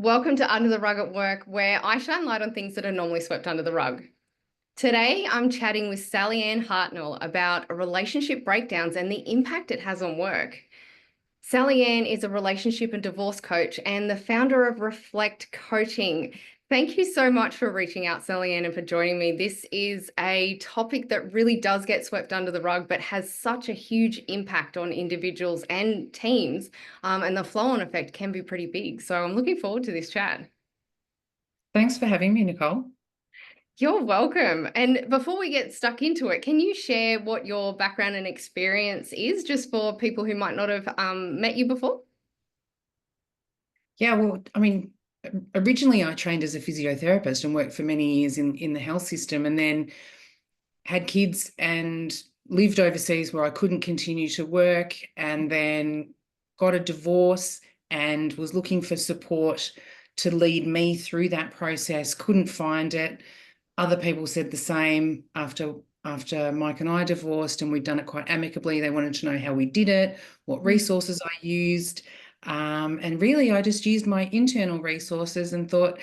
Welcome to Under the Rug at Work, where I shine light on things that are normally swept under the rug. Today, I'm chatting with Sallyanne Hartnell about relationship breakdowns and the impact it has on work. Sallyanne is a relationship and divorce coach and the founder of Reflect Coaching. Thank you so much for reaching out, Sallyanne, and for joining me. This is a topic that really does get swept under the rug, but has such a huge impact on individuals and teams, and the flow-on effect can be pretty big. So I'm looking forward to this chat. Thanks for having me, Nicole. You're welcome. And before we get stuck into it, can you share what your background and experience is, just for people who might not have met you before? Yeah, well, originally I trained as a physiotherapist and worked for many years in the health system, and then had kids and lived overseas where I couldn't continue to work, and then got a divorce and was looking for support to lead me through that process. Couldn't find it. Other people said the same after Mike and I divorced, and we'd done it quite amicably. They wanted to know how we did it, what resources I used. And really, I just used my internal resources and thought,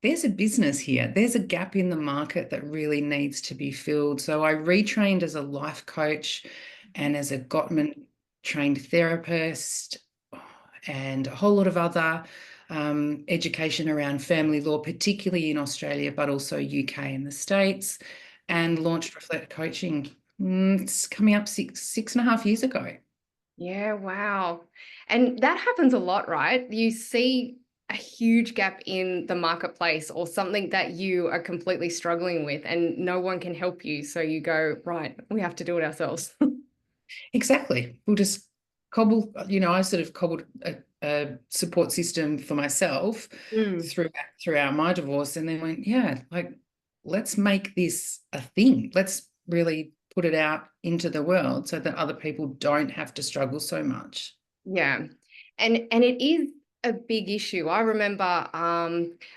there's a business here. There's a gap in the market that really needs to be filled. So I retrained as a life coach and as a Gottman trained therapist and a whole lot of other education around family law, particularly in Australia, but also UK and the States, and launched Reflect Coaching. It's coming up six and a half years ago. Yeah, wow. And that happens a lot, right? You see a huge gap in the marketplace or something that you are completely struggling with and no one can help you. So you go, right, we have to do it ourselves. Exactly. We'll just cobble, I sort of cobbled a support system for myself throughout my divorce, and then went, yeah, like, let's make this a thing. Let's really put it out into the world so that other people don't have to struggle so much. Yeah. And it is a big issue. I remember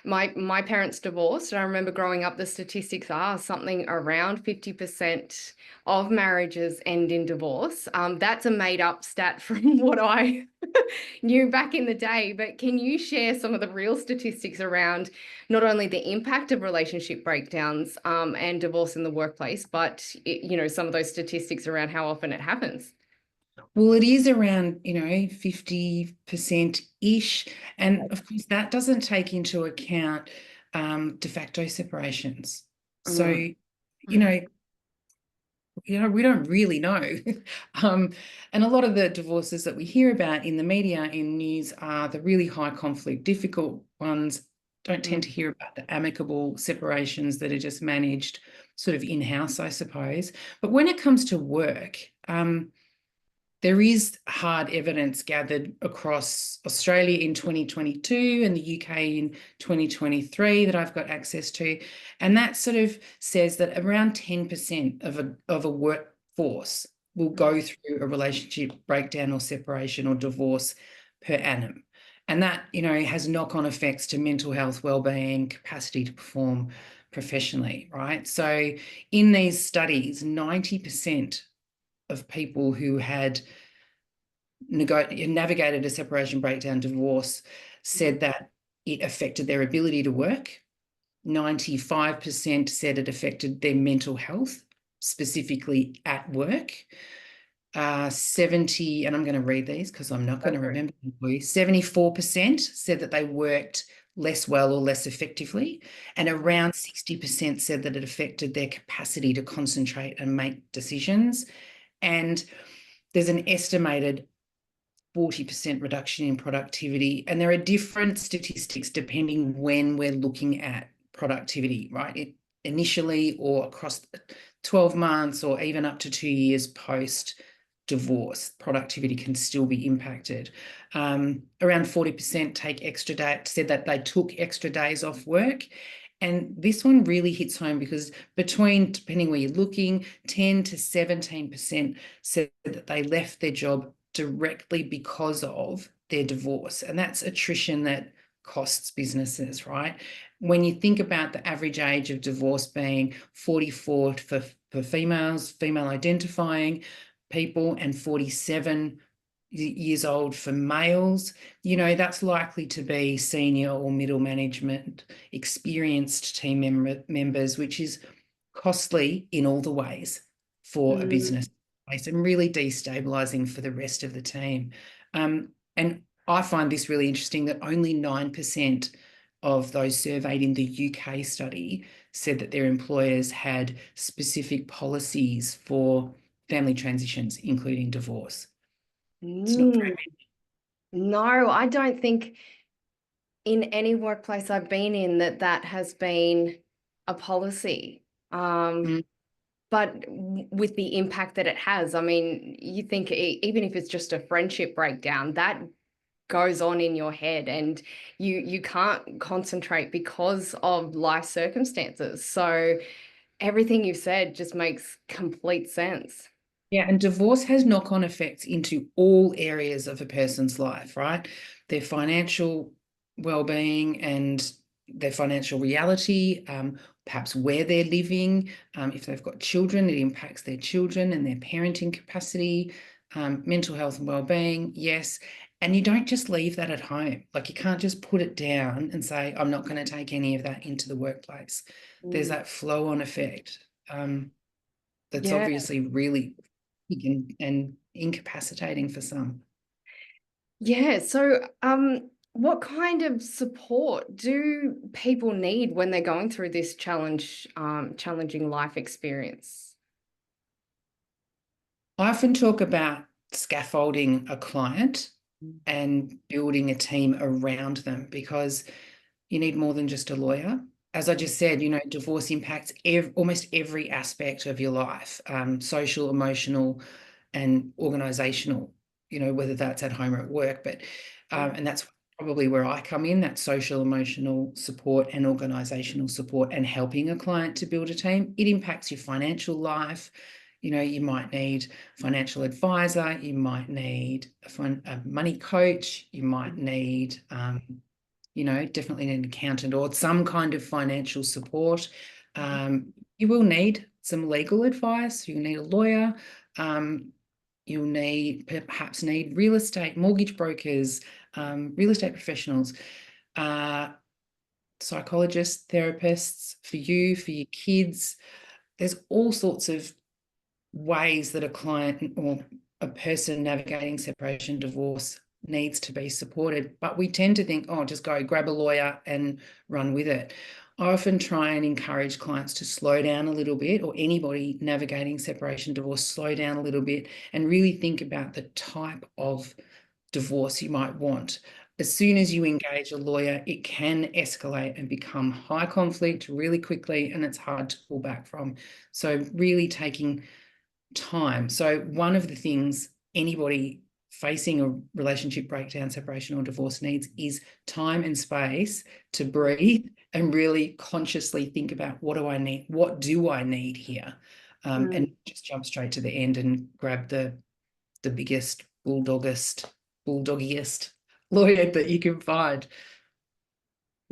my parents divorced, and I remember growing up, the statistics are something around 50% of marriages end in divorce. That's a made up stat from what I knew back in the day. But can you share some of the real statistics around not only the impact of relationship breakdowns and divorce in the workplace, but some of those statistics around how often it happens? Well, it is around, 50%-ish. And of course, that doesn't take into account de facto separations. So, we don't really know. And a lot of the divorces that we hear about in the media, in news, are the really high conflict, difficult ones. Don't tend to hear about the amicable separations that are just managed sort of in-house, I suppose. But when it comes to work, there is hard evidence gathered across Australia in 2022 and the UK in 2023 that I've got access to. And that sort of says that around 10% of a workforce will go through a relationship breakdown or separation or divorce per annum. And that, has knock-on effects to mental health, well-being, capacity to perform professionally, right? So in these studies, 90% of people who had navigated a separation, breakdown, divorce said that it affected their ability to work. 95% said it affected their mental health, specifically at work. 70, and I'm going to read these because I'm not going to remember them for you. 74% said that they worked less well or less effectively, and around 60% said that it affected their capacity to concentrate and make decisions. And there's an estimated 40% reduction in productivity. And there are different statistics depending when we're looking at productivity, right? Initially or across 12 months or even up to 2 years post-divorce, productivity can still be impacted. Around 40% said that they took extra days off work. And this one really hits home because depending where you're looking, 10 to 17% said that they left their job directly because of their divorce. And that's attrition that costs businesses, right? When you think about the average age of divorce being 44 for females, female identifying people, and 47 years old for males, that's likely to be senior or middle management, experienced team members, which is costly in all the ways for a business and really destabilizing for the rest of the team. And I find this really interesting that only 9% of those surveyed in the UK study said that their employers had specific policies for family transitions, including divorce. It's not very Mm. No, I don't think in any workplace I've been in that has been a policy. many. But with the impact that it has, I mean, you think even if it's just a friendship breakdown, that goes on in your head and you can't concentrate because of life circumstances. So everything you've said just makes complete sense. Yeah, and divorce has knock-on effects into all areas of a person's life, right? Their financial well-being and their financial reality, perhaps where they're living. If they've got children, it impacts their children and their parenting capacity, mental health and well-being, yes. And you don't just leave that at home. Like you can't just put it down and say, I'm not going to take any of that into the workplace. There's that flow-on effect. That's Yeah. obviously really and incapacitating for some. Yeah. So, what kind of support do people need when they're going through this challenging life experience? I often talk about scaffolding a client and building a team around them because you need more than just a lawyer. As I just said, divorce impacts almost every aspect of your life, social, emotional, and organizational, whether that's at home or at work. But and that's probably where I come in, that social, emotional support and organizational support and helping a client to build a team. It impacts your financial life. You might need financial advisor, you might need a money coach, you might need definitely an accountant or some kind of financial support. You will need some legal advice. You'll need a lawyer. You'll perhaps need real estate, mortgage brokers, real estate professionals, psychologists, therapists for you, for your kids. There's all sorts of ways that a client or a person navigating separation, divorce needs to be supported. But we tend to think, oh, just go grab a lawyer and run with it. I often try and encourage clients to slow down a little bit, or anybody navigating separation, divorce, slow down a little bit and really think about the type of divorce you might want. As soon as you engage a lawyer, it can escalate and become high conflict really quickly, and it's hard to pull back from. So really taking time. So one of the things anybody facing a relationship breakdown, separation, or divorce needs is time and space to breathe and really consciously think about what do I need? What do I need here? And just jump straight to the end and grab the biggest, bulldoggiest lawyer that you can find.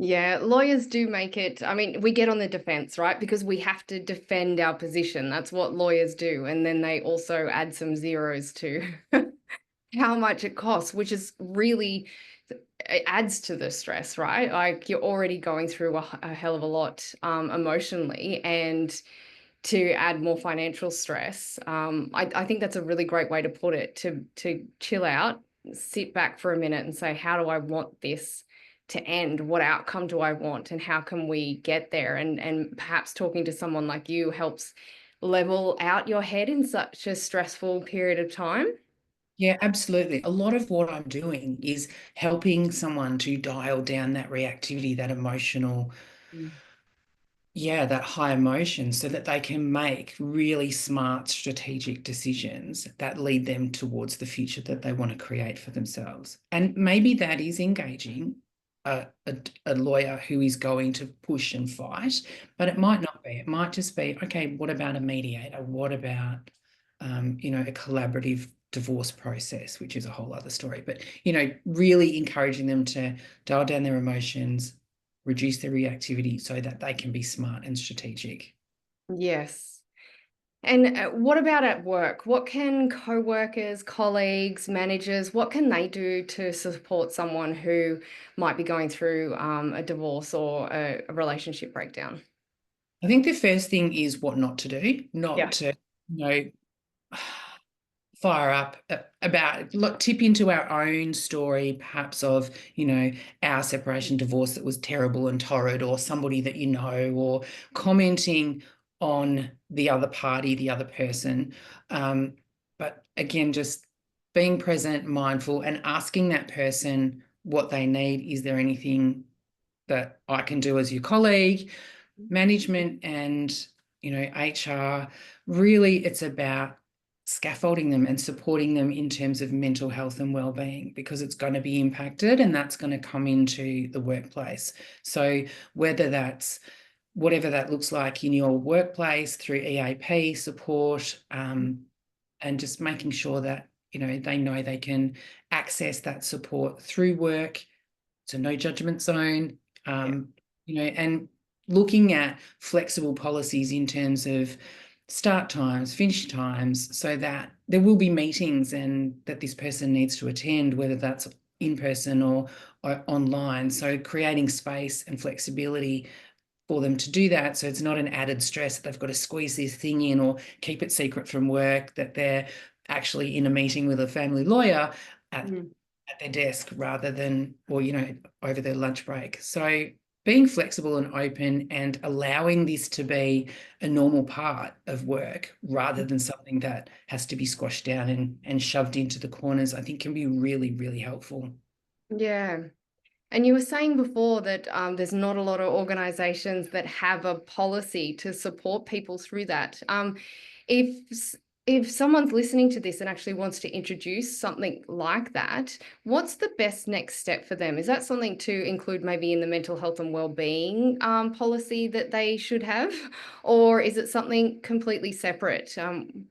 Yeah, lawyers do make it. I mean, we get on the defense, right? Because we have to defend our position. That's what lawyers do. And then they also add some zeros to how much it costs, which is really, it adds to the stress, right? Like you're already going through a hell of a lot emotionally, and to add more financial stress. I think that's a really great way to put it, to chill out, sit back for a minute and say, how do I want this to end? What outcome do I want? And how can we get there? And perhaps talking to someone like you helps level out your head in such a stressful period of time. Yeah, absolutely. A lot of what I'm doing is helping someone to dial down that reactivity, that emotional, that high emotion, so that they can make really smart strategic decisions that lead them towards the future that they want to create for themselves. And maybe that is engaging a lawyer who is going to push and fight, but it might not be. It might just be, okay, what about a mediator? What about, a collaborative divorce process, which is a whole other story. But, really encouraging them to dial down their emotions, reduce their reactivity so that they can be smart and strategic. Yes. And what about at work? What can co-workers, colleagues, managers, what can they do to support someone who might be going through a divorce or a relationship breakdown? I think the first thing is what not to do, Yeah. not to, fire up about, look, tip into our own story, perhaps of, our separation divorce that was terrible and torrid, or somebody that or commenting on the other party, the other person. But again, just being present, mindful, and asking that person what they need. Is there anything that I can do as your colleague? Management and, HR, really it's about scaffolding them and supporting them in terms of mental health and well-being, because it's going to be impacted and that's going to come into the workplace. So whether that's whatever that looks like in your workplace through EAP support, and just making sure that, they know they can access that support through work. It's a no judgment zone, Yeah. and looking at flexible policies in terms of start times, finish times, so that there will be meetings and that this person needs to attend, whether that's in person or online. So creating space and flexibility for them to do that, so it's not an added stress that they've got to squeeze this thing in or keep it secret from work, that they're actually in a meeting with a family lawyer at Mm. their desk rather than, or, over their lunch break. So being flexible and open and allowing this to be a normal part of work rather than something that has to be squashed down and shoved into the corners, I think can be really, really helpful. Yeah. And you were saying before that there's not a lot of organizations that have a policy to support people through that. If if someone's listening to this and actually wants to introduce something like that, what's the best next step for them? Is that something to include maybe in the mental health and well-being policy that they should have, or is it something completely separate? Given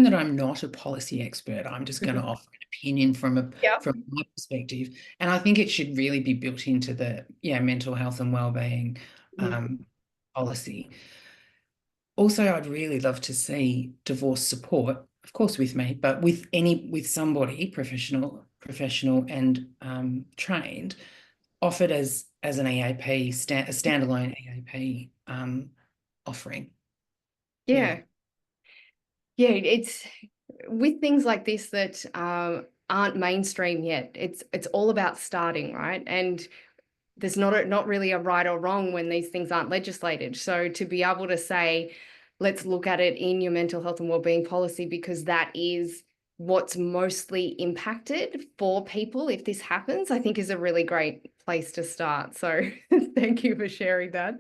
that I'm not a policy expert, I'm just going to Mhm. offer an opinion from Yeah. my perspective, and I think it should really be built into the mental health and well-being Mm. policy. Also, I'd really love to see divorce support, of course, with me, but with somebody professional and trained, offered as an EAP, a standalone EAP offering. Yeah. Yeah. Yeah, it's with things like this that aren't mainstream yet. It's all about starting, right? And there's not really a right or wrong when these things aren't legislated. So to be able to say, let's look at it in your mental health and wellbeing policy because that is what's mostly impacted for people if this happens, I think is a really great place to start. So thank you for sharing that.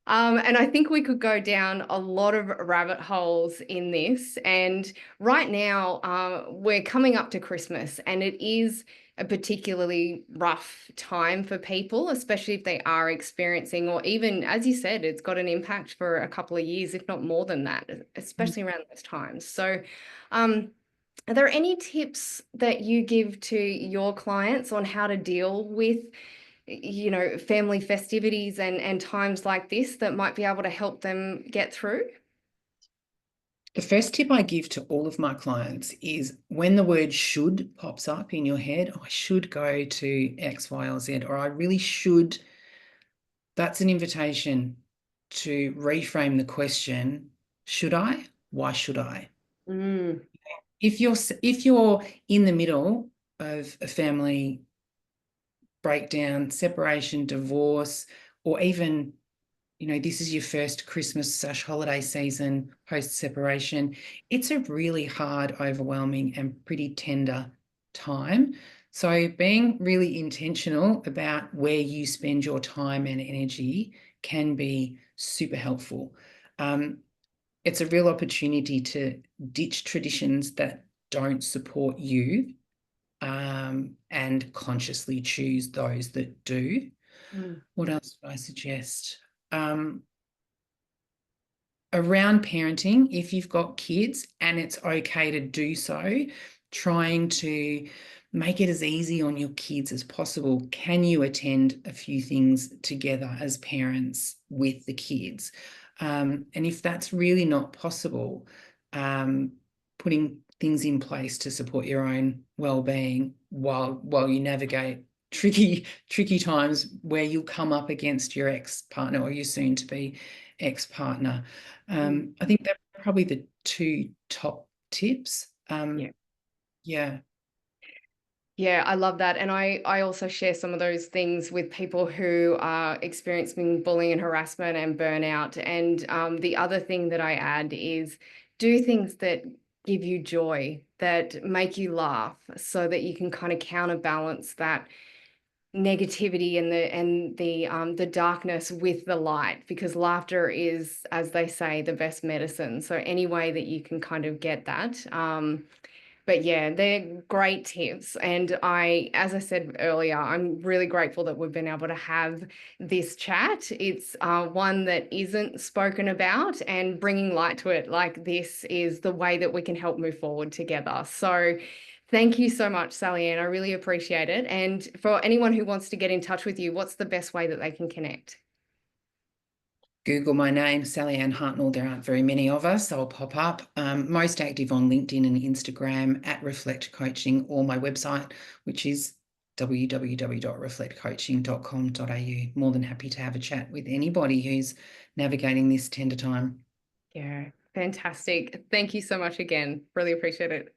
And I think we could go down a lot of rabbit holes in this. And right now, we're coming up to Christmas, and it is a particularly rough time for people, especially if they are experiencing, or even, as you said, it's got an impact for a couple of years, if not more than that, especially around those times. So, are there any tips that you give to your clients on how to deal with family festivities and times like this that might be able to help them get through? The first tip I give to all of my clients is when the word should pops up in your head, I should go to X, Y, or Z, or I really should, that's an invitation to reframe the question, should I? Why should I? Mm. If you're in the middle of a family breakdown, separation, divorce, or even, this is your first Christmas/holiday season post-separation, it's a really hard, overwhelming, and pretty tender time. So being really intentional about where you spend your time and energy can be super helpful. It's a real opportunity to ditch traditions that don't support you, and consciously choose those that do. Mm. What else would I suggest? Around parenting, if you've got kids and it's okay to do so, trying to make it as easy on your kids as possible. Can you attend a few things together as parents with the kids? And if that's really not possible, putting things in place to support your own well-being while you navigate tricky times where you'll come up against your ex-partner or your soon-to-be ex-partner. I think they're probably the two top tips. Yeah. Yeah. Yeah, I love that. And I also share some of those things with people who are experiencing bullying and harassment and burnout. And the other thing that I add is do things that give you joy, that make you laugh, so that you can kind of counterbalance that negativity and the darkness with the light, because laughter is, as they say, the best medicine. So any way that you can kind of get that. But yeah, they're great tips. And as I said earlier, I'm really grateful that we've been able to have this chat. It's one that isn't spoken about, and bringing light to it like this is the way that we can help move forward together. So thank you so much, Sallyanne. I really appreciate it. And for anyone who wants to get in touch with you, what's the best way that they can connect? Google my name, Sallyanne Hartnell. There aren't very many of us, so I'll pop up. Most active on LinkedIn and Instagram at Reflect Coaching, or my website, which is www.reflectcoaching.com.au. More than happy to have a chat with anybody who's navigating this tender time. Yeah, fantastic. Thank you so much again. Really appreciate it.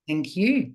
Thank you.